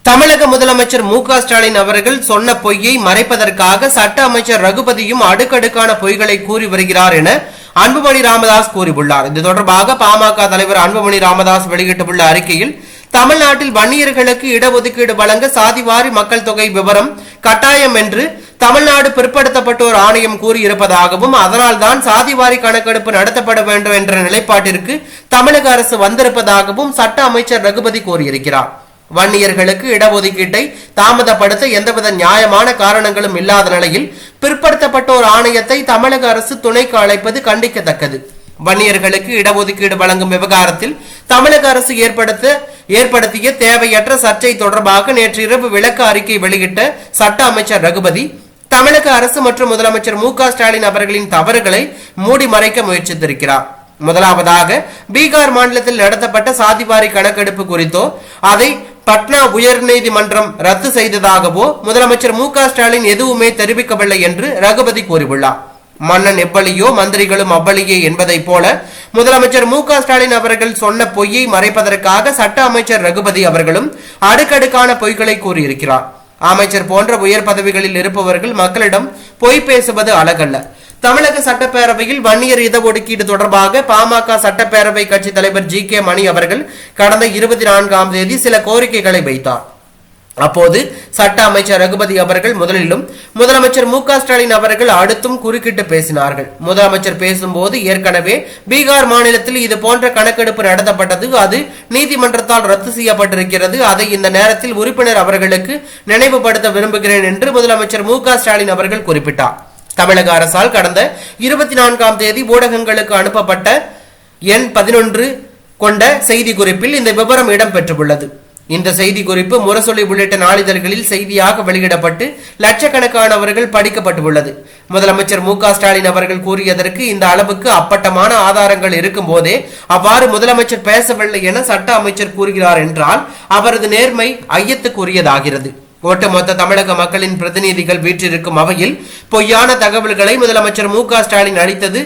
தமிழக முதலமைச்சர் மு.க.ஸ்டாலின் அவர்கள் சொன்ன பொய்யை மறைப்பதற்காக சட்ட அமைச்சர் ரகுபதியும் அடுக்கடுக்கான பொய்களை கூறி வருகிறார் என அன்புமணி ராமதாஸ் கூறியுள்ளார். இது தொடர்பாக பாமக தலைவர் அன்புமணி ராமதாஸ் வெளியிட்டுள்ள அறிக்கையில், தமிழ்நாட்டில் வன்னியர்களுக்கு இடஒதுக்கீடு வழங்க சாதிவாரி மக்கள் தொகை விவரம் கட்டாயம் என்று தமிழ்நாடு பிற்படுத்தப்பட்டோர் ஆணையம் கூறியிருப்பதாகவும், அதனால்தான் சாதிவாரி கணக்கெடுப்பு நடத்தப்பட வேண்டும் என்ற நிலைப்பாட்டிற்கு தமிழக அரசு வந்திருப்பதாகவும் சட்ட அமைச்சர் ரகுபதி கூறியிருக்கிறார். வன்னியர்களுக்கு இடஒதுக்கீட்டை தாமதப்படுத்த எந்தவித நியாயமான காரணங்களும் இல்லாத நிலையில் பிற்படுத்தப்பட்டோர் ஆணையத்தை தமிழக அரசு துணைக்கு அழைப்பது கண்டிக்கத்தக்கது. வன்னியர்களுக்கு இடஒதுக்கீடு வழங்கும் விவகாரத்தில் தமிழக அரசு ஏற்படுத்திய தேவையற்ற சர்ச்சை தொடர்பாக நேற்று இரவு விளக்க அறிக்கை வெளியிட்ட சட்ட அமைச்சர் ரகுபதி, தமிழக அரசு மற்றும் முதலமைச்சர் மு.க.ஸ்டாலின் அவர்களின் தவறுகளை மூடி மறைக்க முயற்சித்திருக்கிறார். முதலாவதாக, பீகார் மாநிலத்தில் நடத்தப்பட்ட சாதிவாரி கணக்கெடுப்பு குறித்தோ அதை பட்னா உயர்நீதிமன்றம் ரத்து செய்ததாகவோ முதலமைச்சர் மு.க.ஸ்டாலின் எதுவுமே தெரிவிக்கவில்லை என்று ரகுபதி கூறியுள்ளார். மன்னன் எவ்வளியோ மந்திரிகளும் அவ்வளியே என்பதை போல முதலமைச்சர் மு.க.ஸ்டாலின் அவர்கள் சொன்ன பொய்யை மறைப்பதற்காக சட்ட அமைச்சர் ரகுபதி அவர்களும் அடுக்கடுக்கான பொய்களை கூறியிருக்கிறார். அமைச்சர் போன்ற உயர் பதவிகளில் இருப்பவர்கள் மக்களிடம் பொய் பேசுவது அழகல்ல. தமிழக சட்டப்பேரவையில் வன்னியர் இடஒதுக்கீடு தொடர்பாக பாமக சட்டப்பேரவை கட்சி தலைவர் ஜி.கே. மணி அவர்கள் கடந்த 24ஆம் தேதி சில கோரிக்கைகளை வைத்தார். அப்போது சட்ட அமைச்சர் ரகுபதி அவர்கள் முதலிலும் முதலமைச்சர் மு.க.ஸ்டாலின் அவர்கள் அடுத்தும் குறுக்கிட்டு பேசினார்கள். முதலமைச்சர் பேசும்போது, ஏற்கனவே பீகார் மாநிலத்தில் இது போன்ற கணக்கெடுப்பு நடத்தப்பட்டது, அது நீதிமன்றத்தால் ரத்து செய்யப்பட்டிருக்கிறது, அதை இந்த நேரத்தில் உறுப்பினர் அவர்களுக்கு நினைவுபடுத்த விரும்புகிறேன் என்று முதலமைச்சர் மு.க.ஸ்டாலின் அவர்கள் குறிப்பிட்டார். தமிழக அரசால் கடந்த 24ஆம் தேதி ஊடகங்களுக்கு அனுப்பப்பட்ட எண் 11 கொண்ட செய்தி குறிப்பில் இந்த விவரம் இடம்பெற்றுள்ளது. இந்த செய்தி குறிப்பு முரசொலி உள்ளிட்ட நாளிதழ்களில் செய்தியாக வெளியிடப்பட்டு லட்சக்கணக்கானவர்கள் படிக்கப்பட்டுள்ளது. முதலமைச்சர் மு.க.ஸ்டாலின் அவர்கள் கூறியதற்கு இந்த அளவுக்கு அப்பட்டமான ஆதாரங்கள் இருக்கும் போதே அவ்வாறு முதலமைச்சர் பேசவில்லை என சட்ட அமைச்சர் கூறுகிறார் என்றால் அவரது நேர்மை ஐயத்துக்குரியதாகிறது. ஒட்டுமொத்த தமிழக மக்களின் பிரதிநிதிகள் வீற்றிருக்கும் அவையில் பொய்யான தகவல்களை முதலமைச்சர் மு.க.ஸ்டாலின் அளித்தது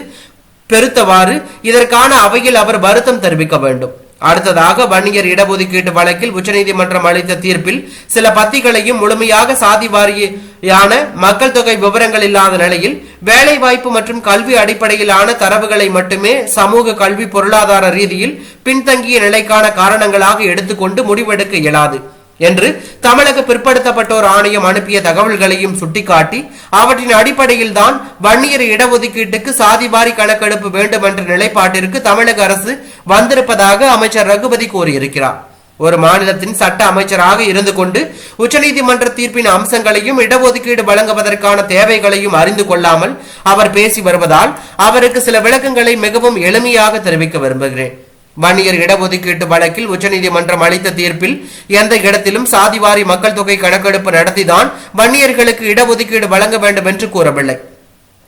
பெருத்தவாறு. இதற்கான அவையில் அவர் வருத்தம் தெரிவிக்க வேண்டும். அடுத்ததாக, வன்னியர் இடஒதுக்கீட்டு வழக்கில் உச்சநீதிமன்றம் அளித்த தீர்ப்பில் சில பத்திகளையும் முழுமையாக சாதி வாரியான மக்கள் தொகை விவரங்கள் இல்லாத நிலையில் வேலைவாய்ப்பு மற்றும் கல்வி அடிப்படையிலான தரவுகளை மட்டுமே சமூக கல்வி பொருளாதார ரீதியில் பின்தங்கிய நிலைக்கான காரணங்களாக எடுத்துக்கொண்டு முடிவெடுக்க இயலாது என்று தமிழக பிற்படுத்தப்பட்டோர் ஆணையம் அனுப்பிய தகவல்களையும் சுட்டிக்காட்டி, அவற்றின் அடிப்படையில் தான் வன்னியர் இடஒதுக்கீட்டுக்கு சாதிவாரி கணக்கெடுப்பு வேண்டும் என்ற நிலைப்பாட்டிற்கு தமிழக அரசு வந்திருப்பதாக அமைச்சர் ரகுபதி கூறியிருக்கிறார். ஒரு மாநிலத்தின் சட்ட அமைச்சராக இருந்து கொண்டு உச்சநீதிமன்ற தீர்ப்பின் அம்சங்களையும் இடஒதுக்கீடு வழங்குவதற்கான தேவைகளையும் அறிந்து கொள்ளாமல் அவர் பேசி வருவதால் அவருக்கு சில விளக்கங்களை மிகவும் எளிமையாக தெரிவிக்க விரும்புகிறேன். வன்னியர் இடஒதுக்கீட்டு வழக்கில் உச்சநீதிமன்றம் அளித்த தீர்ப்பில் எந்த இடத்திலும் சாதிவாரி மக்கள் தொகை கணக்கெடுப்பு நடத்திதான் வன்னியர்களுக்கு இடஒதுக்கீடு வழங்க வேண்டும் என்று கூறவில்லை.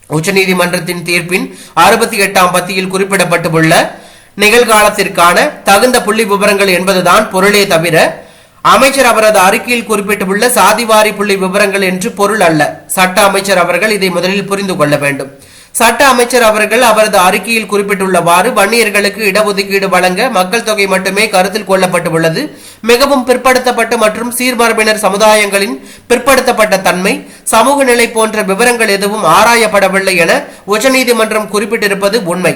உச்சநீதிமன்றத்தின் தீர்ப்பின் 68ஆம் பத்தியில் குறிப்பிடப்பட்டுள்ள நிகழ்காலத்திற்கான தகுந்த புள்ளி விவரங்கள் என்பதுதான் பொருளே தவிர அமைச்சர் அவரது அறிக்கையில் குறிப்பிட்டுள்ள சாதிவாரி புள்ளி விவரங்கள் என்று பொருள் அல்ல. சட்ட அமைச்சர் அவர்கள் இதை முதலில் புரிந்து கொள்ள வேண்டும். சட்ட அமைச்சர் அவர்கள் அவரது அறிக்கையில் குறிப்பிட்டுள்ளவாறு வன்னியர்களுக்கு இடஒதுக்கீடு வழங்க மக்கள் தொகை மட்டுமே கருத்தில் கொள்ளப்பட்டுள்ளது. மிகவும் பிற்படுத்தப்பட்ட மற்றும் சீர்மரபினர் சமுதாயங்களின் பிற்படுத்தப்பட்ட தன்மை, சமூக நிலை போன்ற விவரங்கள் எதுவும் ஆராயப்படவில்லை என உச்சநீதிமன்றம் குறிப்பிட்டிருப்பது உண்மை.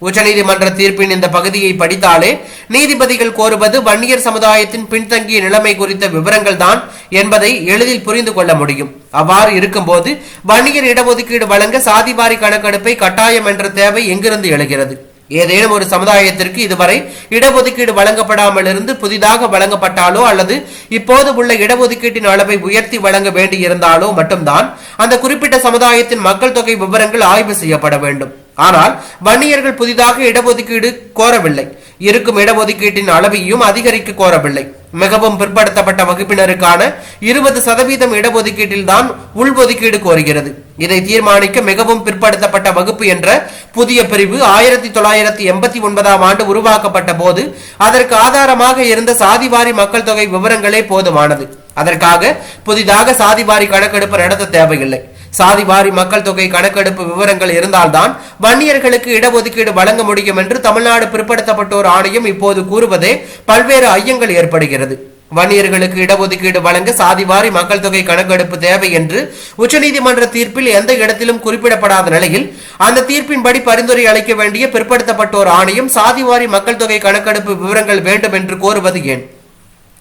உச்சநீதிமன்ற தீர்ப்பின் இந்த பகுதியை படித்தாலே நீதிபதிகள் கோருவது வன்னியர் சமுதாயத்தின் பின்தங்கிய நிலைமை குறித்த விவரங்கள் தான் என்பதை எளிதில் புரிந்து கொள்ள முடியும். அவ்வாறு இருக்கும்போது வன்னியர் இடஒதுக்கீடு வழங்க சாதிவாரி கணக்கெடுப்பை கட்டாயம் என்ற தேவை எங்கிருந்து எழுகிறது? ஏதேனும் ஒரு சமுதாயத்திற்கு இதுவரை இடஒதுக்கீடு வழங்கப்படாமல் இருந்து புதிதாக வழங்கப்பட்டாலோ அல்லது இப்போது உள்ள இடஒதுக்கீட்டின் அளவை உயர்த்தி வழங்க வேண்டியிருந்தாலோ மட்டும்தான் அந்த குறிப்பிட்ட சமுதாயத்தின் மக்கள் தொகை விவரங்கள் ஆய்வு செய்யப்பட வேண்டும். ஆனால் வன்னியர்கள் புதிதாக இடஒதுக்கீடு கோரவில்லை. இருக்கும் இடஒதுக்கீட்டின் அளவையும் அதிகரிக்க கோரவில்லை. மிகவும் பிற்படுத்தப்பட்ட வகுப்பினருக்கான 20% இடஒதுக்கீட்டில் தான் உள்ஒதுக்கீடு கோருகிறது. இதை தீர்மானிக்க மிகவும் பிற்படுத்தப்பட்ட வகுப்பு என்ற புதிய பிரிவு 1989ஆம் ஆண்டு உருவாக்கப்பட்ட போது அதற்கு ஆதாரமாக இருந்த சாதிவாரி மக்கள் தொகை விவரங்களே போதுமானது. அதற்காக புதிதாக சாதிவாரி கணக்கெடுப்பு நடத்த தேவையில்லை. சாதிவாரி மக்கள் தொகை கணக்கெடுப்பு விவரங்கள் இருந்தால்தான் வன்னியர்களுக்கு இடஒதுக்கீடு வழங்க முடியும் என்று தமிழ்நாடு பிற்படுத்தப்பட்டோர் ஆணையம் இப்போது கூறுவதே பல்வேறு ஐயங்கள் ஏற்படுகிறது. வன்னியர்களுக்கு இடஒதுக்கீடு வழங்க சாதிவாரி மக்கள் தொகை கணக்கெடுப்பு தேவை என்று உச்சநீதிமன்ற தீர்ப்பில் எந்த இடத்திலும் குறிப்பிடப்படாத நிலையில் அந்த தீர்ப்பின்படி பரிந்துரை அளிக்க வேண்டிய பிற்படுத்தப்பட்டோர் ஆணையம் சாதிவாரி மக்கள் தொகை கணக்கெடுப்பு விவரங்கள் வேண்டும் என்று கோருவது ஏன்?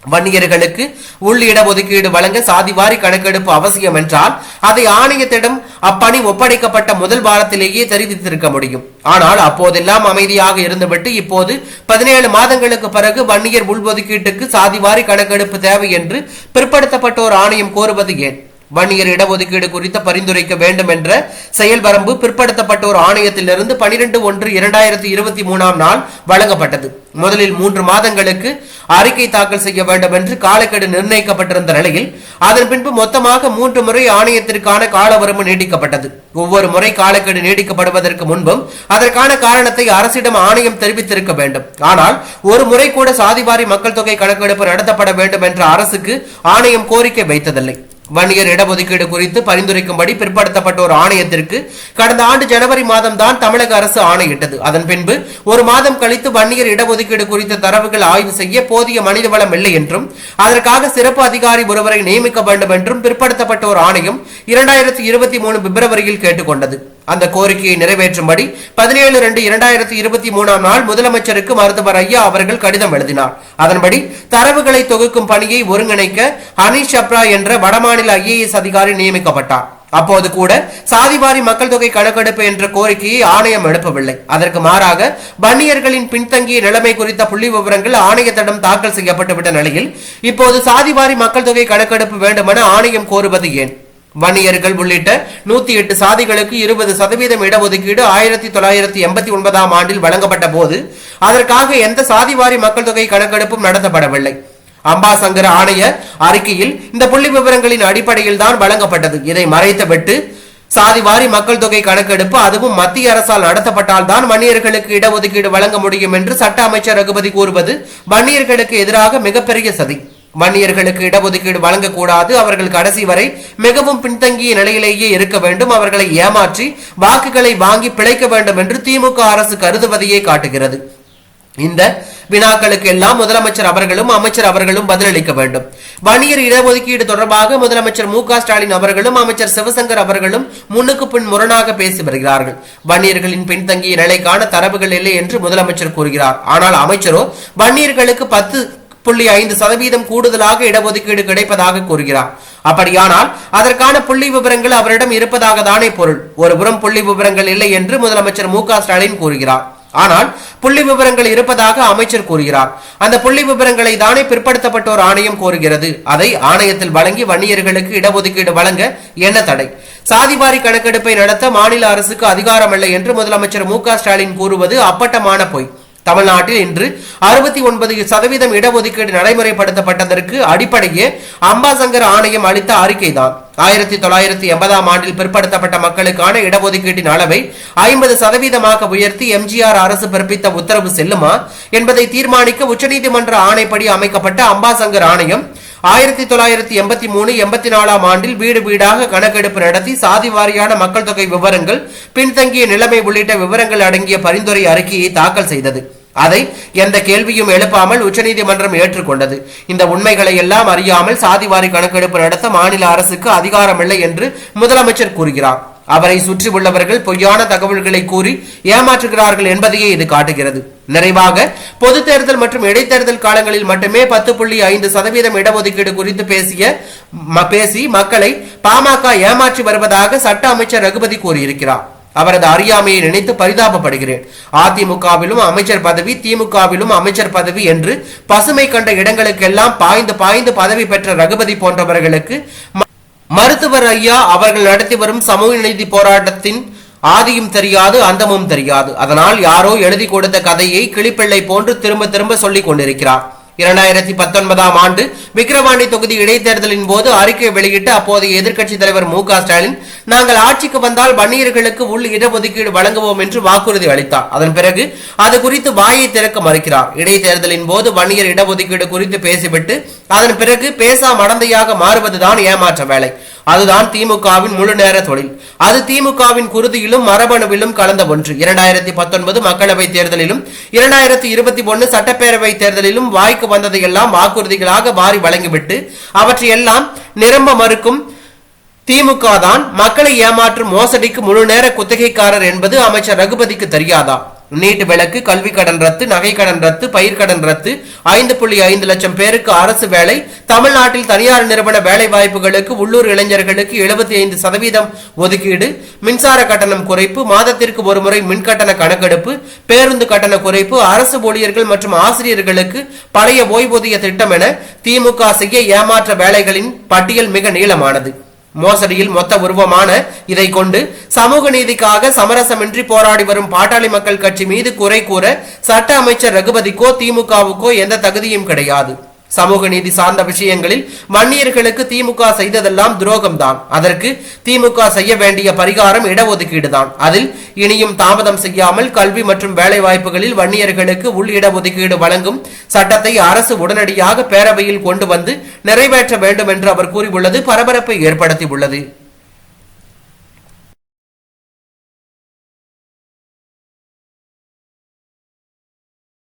வன்னியர்களுக்கு உள் இடஒதுக்கீடு வழங்க சாதிவாரி கணக்கெடுப்பு அவசியம் என்றால் அதை ஆணையத்திடம் அப்பணி ஒப்படைக்கப்பட்ட முதல் வாரத்திலேயே தெரிவித்திருக்க முடியும். ஆனால் அப்போதெல்லாம் அமைதியாக இருந்துவிட்டு இப்போது 17 மாதங்களுக்கு பிறகு வன்னியர் உள்ஒதுக்கீட்டுக்கு சாதிவாரி கணக்கெடுப்பு தேவை என்று பிற்படுத்தப்பட்டோர் ஆணையம் கோருவது ஏன்? வன்னியர் இடஒதுக்கீடு குறித்த பரிந்துரைக்க வேண்டும் என்ற செயல் வரம்பு பிற்படுத்தப்பட்டோர் ஆணையத்திலிருந்து 12/1/2023 நாள் வழங்கப்பட்டது. முதலில் 3 மாதங்களுக்கு அறிக்கை தாக்கல் செய்ய வேண்டும் என்று காலக்கெடு நிர்ணயிக்கப்பட்டிருந்த நிலையில் அதன் பின்பு மொத்தமாக 3 முறை ஆணையத்திற்கான காலவரம்பு நீடிக்கப்பட்டது. ஒவ்வொரு முறை காலக்கெடு நீடிக்கப்படுவதற்கு முன்பும் அதற்கான காரணத்தை அரசிடம் ஆணையம் தெரிவித்திருக்க வேண்டும். ஆனால் ஒரு முறை கூட சாதிவாரி மக்கள் தொகை கணக்கெடுப்பு நடத்தப்பட வேண்டும் என்ற அரசுக்கு ஆணையம் கோரிக்கை வைத்ததில்லை. வன்னியர் இடஒதுக்கீடு குறித்து பரிந்துரைக்கும்படி பிற்படுத்தப்பட்டோர் ஆணையத்திற்கு கடந்த ஆண்டு ஜனவரி மாதம் தான் தமிழக அரசு ஆணையிட்டது. அதன் பின்பு ஒரு மாதம் கழித்து வன்னியர் இடஒதுக்கீடு குறித்த தரவுகள் ஆய்வு செய்ய போதிய மனிதவளம் இல்லை என்றும் அதற்காக சிறப்பு அதிகாரி ஒருவரை நியமிக்க வேண்டும் என்றும் பிற்படுத்தப்பட்டோர் ஆணையம் 2023 பிப்ரவரியில் கேட்டுக்கொண்டது. அந்த கோரிக்கையை நிறைவேற்றும்படி 17/2/2023 நாள் முதலமைச்சருக்கு மருத்துவர் ஐயா அவர்கள் கடிதம் எழுதினார். அதன்படி தரவுகளை தொகுக்கும் பணியை ஒருங்கிணைக்க அனிஷ் சப்ரா என்ற வடமாநில IAS அதிகாரி நியமிக்கப்பட்டார். அப்போது கூட சாதிவாரி மக்கள் தொகை கணக்கெடுப்பு என்ற கோரிக்கையை ஆணையம் எழுப்பவில்லை. அதற்கு மாறாக வன்னியர்களின் பின்தங்கிய நிலைமை குறித்த புள்ளி விவரங்கள் ஆணையத்திடம் தாக்கல் செய்யப்பட்டுவிட்ட நிலையில் இப்போது சாதிவாரி மக்கள் தொகை கணக்கெடுப்பு வேண்டுமென ஆணையம் கோருவது ஏன்? வன்னியர்கள் உள்ளிட்ட 108 சாதிகளுக்கு 20% இடஒதுக்கீடு 1989 ஆண்டில் வழங்கப்பட்ட போது அதற்காக எந்த சாதிவாரி மக்கள் தொகை கணக்கெடுப்பும் நடத்தப்படவில்லை. அம்பாசங்கர் ஆணைய அறிக்கையில் இந்த புள்ளி விவரங்களின் அடிப்படையில் தான் வழங்கப்பட்டது. இதை மறைத்துவிட்டு சாதிவாரி மக்கள் தொகை கணக்கெடுப்பு அதுவும் மத்திய அரசால் நடத்தப்பட்டால் தான் வன்னியர்களுக்கு இடஒதுக்கீடு வழங்க முடியும் என்று சட்ட அமைச்சர் ரகுபதி கூறுவது வன்னியர்களுக்கு எதிராக மிகப்பெரிய சதி. வன்னியர்களுக்கு இடஒதுக்கீடு வழங்கக்கூடாது, அவர்கள் கடைசி வரை மிகவும் பின்தங்கிய நிலையிலேயே இருக்க வேண்டும், அவர்களை ஏமாற்றி வாக்குகளை வாங்கி பிழைக்க வேண்டும் என்று திமுக அரசு கருதுவதையே காட்டுகிறது. இந்த வினாக்களுக்கு எல்லாம் முதலமைச்சர் அவர்களும் அமைச்சர் அவர்களும் பதிலளிக்க வேண்டும். வன்னியர் இடஒதுக்கீடு தொடர்பாக முதலமைச்சர் மு.க.ஸ்டாலின் அவர்களும் அமைச்சர் சிவசங்கர் அவர்களும் முன்னுக்கு பின் முரணாக பேசி வருகிறார்கள். வன்னியர்களின் பின்தங்கிய நிலைக்கான தரவுகள் இல்லை என்று முதலமைச்சர் கூறுகிறார். ஆனால் அமைச்சரோ வன்னியர்களுக்கு 10.5% கூடுதலாக இடஒதுக்கீடு கிடைப்பதாக கூறுகிறார். அப்படியானால் அதற்கான புள்ளி விவரங்கள் அவரிடம் இருப்பதாக தானே பொருள். ஒருபுறம் புள்ளி விவரங்கள் இல்லை என்று முதலமைச்சர் மு.க.ஸ்டாலின் கூறுகிறார். ஆனால் புள்ளி விவரங்கள் இருப்பதாக அமைச்சர் கூறுகிறார். அந்த புள்ளி விவரங்களை தானே பிற்படுத்தப்பட்டோர் ஆணையம் கோருகிறது. அதை ஆணையத்தில் வழங்கி வன்னியர்களுக்கு இடஒதுக்கீடு வழங்க என்ன தடை? சாதிவாரி கணக்கெடுப்பை நடத்த மாநில அரசுக்கு அதிகாரமில்லை என்று முதலமைச்சர் மு.க.ஸ்டாலின் கூறுவது அப்பட்டமான பொய். தமிழ்நாட்டில் இன்று 69% இடஒதுக்கீடு நடைமுறைப்படுத்தப்பட்டதற்கு அடிப்படையே அம்பாசங்கர் ஆணையம் அளித்த அறிக்கைதான். 1980 ஆண்டில் பிற்படுத்தப்பட்ட மக்களுக்கான இடஒதுக்கீட்டின் அளவை 50% உயர்த்தி எம்ஜிஆர் அரசு பிறப்பித்த உத்தரவு செல்லுமா என்பதை தீர்மானிக்க உச்சநீதிமன்ற ஆணைப்படி அமைக்கப்பட்ட அம்பாசங்கர் ஆணையம் 1983-84 ஆண்டில் வீடு வீடாக கணக்கெடுப்பு நடத்தி சாதி வாரியான மக்கள் தொகை விவரங்கள், பின்தங்கிய நிலைமை உள்ளிட்ட விவரங்கள் அடங்கிய பரிந்துரை அறிக்கையை தாக்கல் செய்தது. அதை எந்த கேள்வியும் எழுப்பாமல் உச்சநீதிமன்றம் ஏற்றுக்கொண்டது. இந்த உண்மைகளை எல்லாம் அறியாமல் சாதிவாரி கணக்கெடுப்பு நடத்த மாநில அரசுக்கு அதிகாரமில்லை என்று முதலமைச்சர் கூறுகிறார். அவரை சுற்றி உள்ளவர்கள் பொய்யான தகவல்களை கூறி ஏமாற்றுகிறார்கள் என்பதையே இது காட்டுகிறது. நிறைவாக பொது தேர்தல் மற்றும் இடைத்தேர்தல் காலங்களில் மட்டுமே 10.5% இடஒதுக்கீடு குறித்து பேசி மக்களை பாமக ஏமாற்றி வருவதாக சட்ட அமைச்சர் ரகுபதி கூறியிருக்கிறார். அவரது அறியாமையை நினைத்து பரிதாபப்படுகிறேன். அதிமுகவிலும் அமைச்சர் பதவி, திமுகவிலும் அமைச்சர் பதவி என்று பசுமை கண்ட இடங்களுக்கெல்லாம் பாய்ந்து பதவி பெற்ற ரகுபதி போன்றவர்களுக்கு மருத்துவர் ஐயா அவர்கள் நடத்தி வரும் சமூக நீதி போராட்டத்தின் ஆதியும் தெரியாது, அந்தமும் தெரியாது. அதனால் யாரோ எழுதி கொடுத்த கதையை கிளிப்பிள்ளை போன்று திரும்ப சொல்லிக் கொண்டிருக்கிறார். 2019 ஆண்டு விக்கிரவாண்டி தொகுதி இடைத்தேர்தலின் போது அறிக்கை வெளியிட்ட அப்போதைய எதிர்க்கட்சி தலைவர் மு.க.ஸ்டாலின், நாங்கள் ஆட்சிக்கு வந்தால் வன்னியர்களுக்கு உள் இடஒதுக்கீடு வழங்குவோம் என்று வாக்குறுதி அளித்தார். அதன் பிறகு அது குறித்து வாயை திறக்க மறுக்கிறார். இடைத்தேர்தலின் போது வன்னியர் இடஒதுக்கீடு குறித்து பேசிவிட்டு அதன் பிறகு பேசா மடந்தையாக மாறுவதுதான் ஏமாற்ற வேலை. அதுதான் திமுகவின் முழு நேர தொழில். அது திமுகவின் குருதியிலும் மரபணுவிலும் கலந்த ஒன்று. 2019 மக்களவை தேர்தலிலும் 2021 சட்டப்பேரவை தேர்தலிலும் வாய்க்கு வந்ததையெல்லாம் வாக்குறுதிகளாக வாரி வழங்கிவிட்டு அவற்றையெல்லாம் நிரம்ப மறுக்கும் திமுக தான் மக்களை ஏமாற்றும் மோசடிக்கு முழு நேர குத்தகைக்காரர் என்பது அமைச்சர் ரகுபதிக்கு தெரியாதா? நீட் விலக்கு, கல்வி கடன் ரத்து, நகை கடன் ரத்து, பயிர்கடன் ரத்து, 5.5 லட்சம் பேருக்கு அரசு வேலை, தமிழ்நாட்டில் தனியார் நிறுவன வேலை வாய்ப்புகளுக்கு உள்ளூர் இளைஞர்களுக்கு 75% ஒதுக்கீடு, மின்சார கட்டணம் குறைப்பு, மாதத்திற்கு ஒருமுறை மின்கட்டண கணக்கெடுப்பு, பேருந்து கட்டண குறைப்பு, அரசு ஊழியர்கள் மற்றும் ஆசிரியர்களுக்கு பழைய ஓய்வூதிய திட்டம் என திமுக செய்ய ஏமாற்ற வேலைகளின் பட்டியல் மிக நீளமானது. மோசடியில் மொத்த உருவமான இதை கொண்டு சமூக நீதிக்காக சமரசமின்றி போராடி வரும் பாட்டாளி மக்கள் கட்சி மீது குறை கூற சட்ட அமைச்சர் ரகுபதிக்கோ திமுகவுக்கோ எந்த தகுதியும் கிடையாது. சமூக நீதி சார்ந்த விஷயங்களில் வன்னியர்களுக்கு திமுக செய்ததெல்லாம் துரோகம்தான். அதற்கு திமுக செய்ய வேண்டிய பரிகாரம் இடஒதுக்கீடு தான். அதில் இனியும் தாமதம் செய்யாமல் கல்வி மற்றும் வேலை வாய்ப்புகளில் வன்னியர்களுக்கு உள் இடஒதுக்கீடு வழங்கும் சட்டத்தை அரசு உடனடியாக பேரவையில் கொண்டு வந்து நிறைவேற்ற வேண்டும் என்று அவர் கூறியுள்ளது பரபரப்பை ஏற்படுத்தியுள்ளது.